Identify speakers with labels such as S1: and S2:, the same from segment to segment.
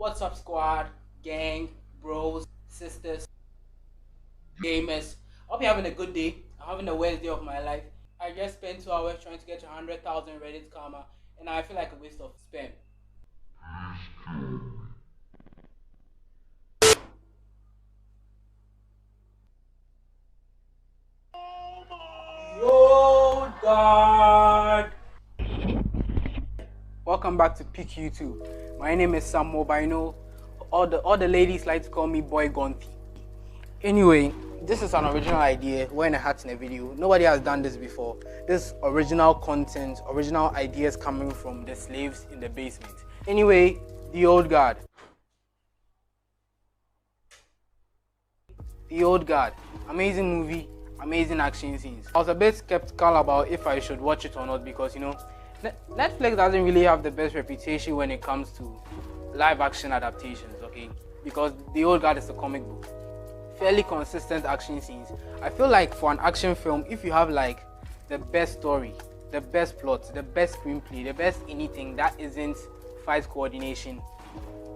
S1: What's up, squad, gang, bros, sisters, gamers? Hope you're having a good day. I'm having the worst day of my life. I just spent 2 hours trying to get to 100,000 Reddit karma, and I feel like a waste of spam. Yo, God! Welcome back to Pick YouTube. My name is Sam Mobino. All the ladies like to call me Boy Gonti. Anyway, this is an original idea. We're in a hat in a video. Nobody has done this before. This original content, original ideas coming from the slaves in the basement. Anyway, The Old Guard. The Old Guard. Amazing movie, amazing action scenes. I was a bit skeptical about if I should watch it or not because, Netflix doesn't really have the best reputation when it comes to live action adaptations, okay? Because The Old Guard is a comic book. Fairly consistent action scenes. I feel like for an action film, if you have like the best story, the best plot, the best screenplay, the best anything that isn't fight coordination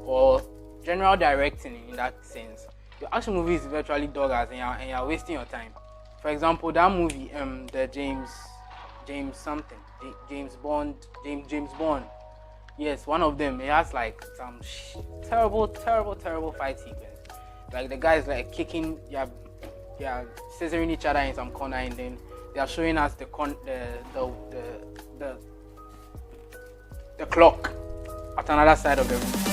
S1: or general directing in that sense, your action movie is virtually dog ass and you're wasting your time. For example, that movie, the James Bond. Yes, one of them. It has like some terrible fight sequence. Like the guys like kicking, scissoring each other in some corner, and then they are showing us the clock at another side of the room.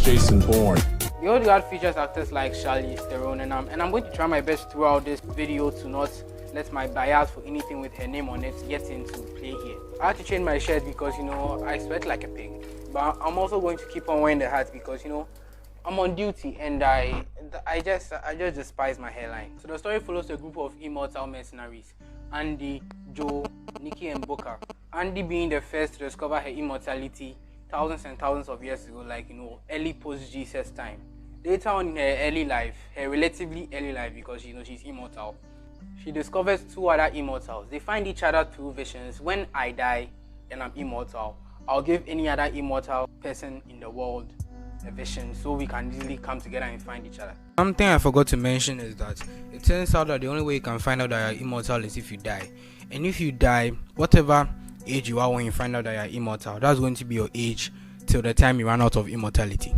S2: Jason Bourne.
S1: The Old Guard features actors like Charlize Theron, and I'm going to try my best throughout this video to not let my bias for anything with her name on it get into play here. I had to change my shirt because I sweat like a pig, but I'm also going to keep on wearing the hat because I'm on duty and I just despise my hairline. So the story follows a group of immortal mercenaries: Andy, Joe, Nikki, and Booker. Andy being the first to discover her immortality thousands and thousands of years ago, like early post-Jesus time. Later on in her relatively early life, because she's immortal, she discovers two other immortals. They find each other through visions. When I die and I'm immortal, I'll give any other immortal person in the world a vision so we can easily come together and find each other. Something I forgot to mention is that it turns out that the only way you can find out that you're immortal is if you die. And if you die, whatever age you are when you find out that you're immortal, that's going to be your age till the time you run out of immortality.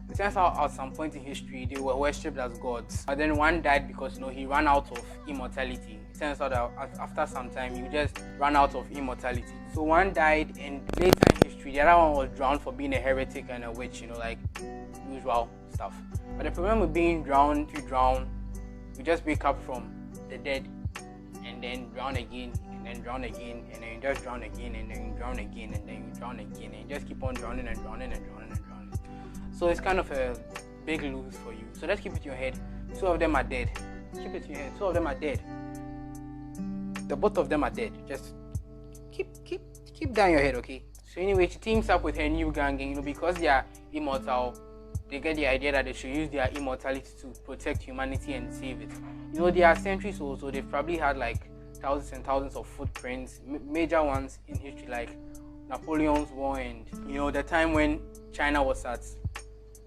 S1: It turns out at some point in history they were worshipped as gods, but then one died because he ran out of immortality. It turns out that after some time you just run out of immortality. So one died, and later in history the other one was drowned for being a heretic and a witch, like usual stuff. But the problem with being drowned, you just wake up from the dead and then drown again, and then drown again, and then you just drown again, and then you drown again, and then you drown again, and you just keep on drowning and drowning and drowning and drowning. So it's kind of a big lose for you. So let's keep it in your head. Two of them are dead. Keep it in your head. Two of them are dead. Both of them are dead. Just keep down your head, okay? So anyway, she teams up with her new gang, and because they are immortal, they get the idea that they should use their immortality to protect humanity and save it. They are centuries old, so they've probably had like thousands and thousands of footprints, major ones in history like Napoleon's War and the time when China was at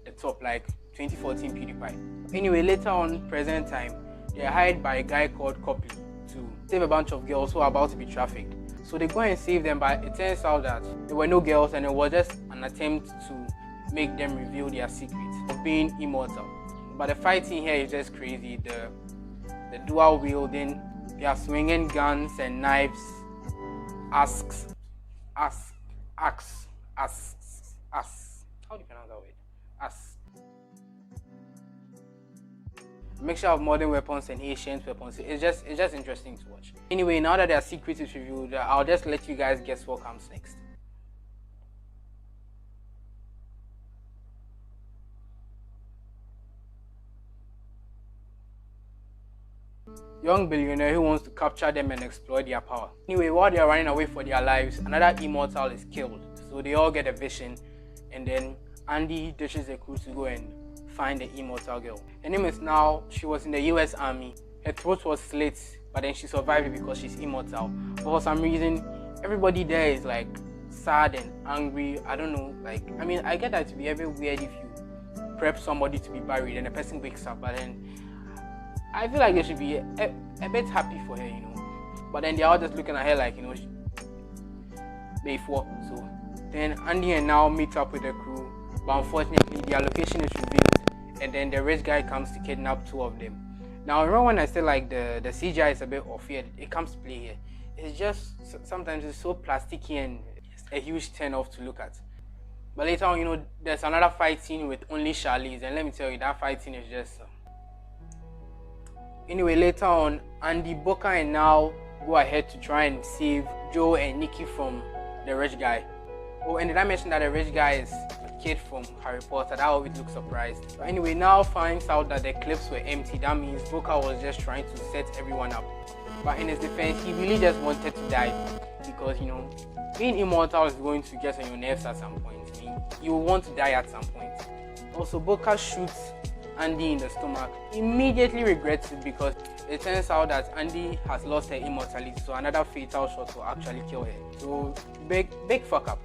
S1: the top, like 2014 PewDiePie. Anyway, later on, present time, they are hired by a guy called Copley to save a bunch of girls who are about to be trafficked. So they go and save them, but it turns out that there were no girls and it was just an attempt to make them reveal their secret of being immortal. But the fighting here is just crazy. The dual wielding, they are swinging guns and knives, asks. How do you pronounce that word? Asks. A mixture of modern weapons and ancient weapons. It's just interesting to watch. Anyway, now that their secret is revealed, I'll just let you guys guess what comes next. Young billionaire who wants to capture them and exploit their power. Anyway, while they are running away for their lives, another immortal is killed. So they all get a vision, and then Andy ditches the crew to go and find the immortal girl. Her name is now, she was in the US Army. Her throat was slit, but then she survived it because she's immortal. But for some reason, everybody there is like sad and angry. I don't know, like, I mean, I get that to be a bit weird if you prep somebody to be buried and the person wakes up, but then I feel like they should be a bit happy for her, you know. But then they're all just looking at her like, you know, before. So then Andy and now meet up with the crew, but unfortunately their location is revealed, and then the rich guy comes to kidnap two of them. Now remember when I said like the CGI is a bit off here, it comes to play here. It's just sometimes it's so plasticky and it's a huge turn off to look at. But later on, you know, there's another fight scene with only Charlize, and let me tell you, that fight scene is just anyway, later on, Andy, Booker and now go ahead to try and save Joe and Nikki from the rich guy. Oh, and did I mention that the rich guy is a kid from Harry Potter? That always looks surprised. But anyway, now finds out that the clips were empty. That means Booker was just trying to set everyone up. But in his defense, he really just wanted to die because, you know, being immortal is going to get on your nerves at some point. I mean, you will want to die at some point. Also, Booker shoots Andy in the stomach. Immediately regrets it because it turns out that Andy has lost her immortality, so another fatal shot will actually kill her. So big fuck up.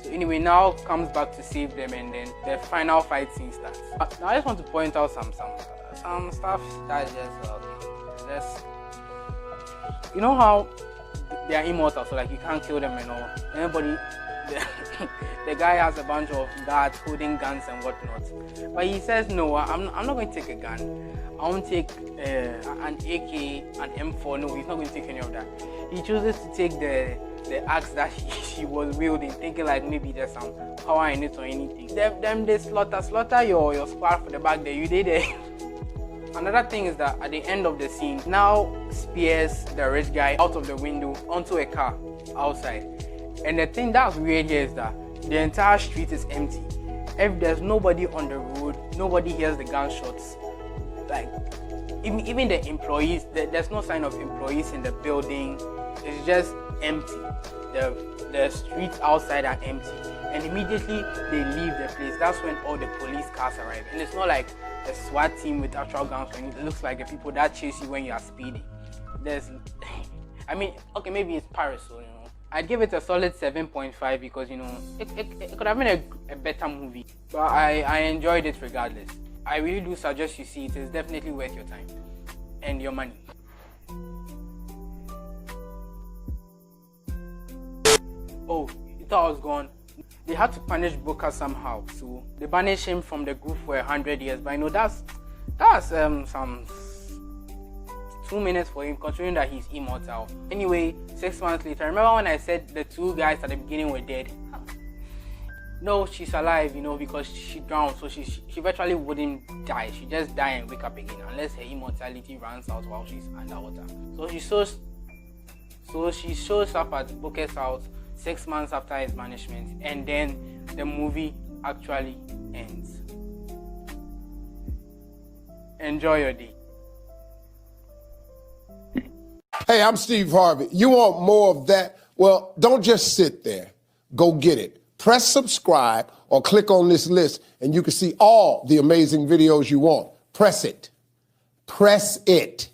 S1: So anyway, now comes back to save them, and then the final fight scene starts. Now I just want to point out some stuff that just you know how they are immortal, so like you can't kill them and all. Anybody. The guy has a bunch of guards holding guns and whatnot, but he says no, I'm not going to take a gun. I won't take an AK, an M4. No, he's not going to take any of that. He chooses to take the axe that he was wielding, thinking like maybe there's some power in it or anything. Them they slaughter your squad for the back there. You did it. Another thing is that at the end of the scene, now spears the rich guy out of the window onto a car outside. And the thing that's weird here is that the entire street is empty. If there's nobody on the road, nobody hears the gunshots. Like, even the employees, there's no sign of employees in the building. It's just empty. The streets outside are empty. And immediately they leave the place. That's when all the police cars arrive. And it's not like a SWAT team with actual guns. It looks like the people that chase you when you are speeding. I mean, okay, maybe it's Paris, so, you know. I'd give it a solid 7.5 because, you know, it could have been a better movie. But I enjoyed it regardless. I really do suggest you see it. It's definitely worth your time and your money. Oh, you thought I was gone? They had to punish Booker somehow. So they banished him from the group for 100 years. But I know that's some 2 minutes for him, considering that he's immortal. Anyway, 6 months later, remember when I said the two guys at the beginning were dead? No, she's alive, you know, because she drowned, so she virtually wouldn't die. She just die and wake up again, unless her immortality runs out while she's underwater. So she shows up at Booker's house 6 months after his banishment, and then the movie actually ends. Enjoy your day.
S2: Hey, I'm Steve Harvey. You want more of that? Well, don't just sit there. Go get it. Press subscribe or click on this list and you can see all the amazing videos you want. Press it. Press it.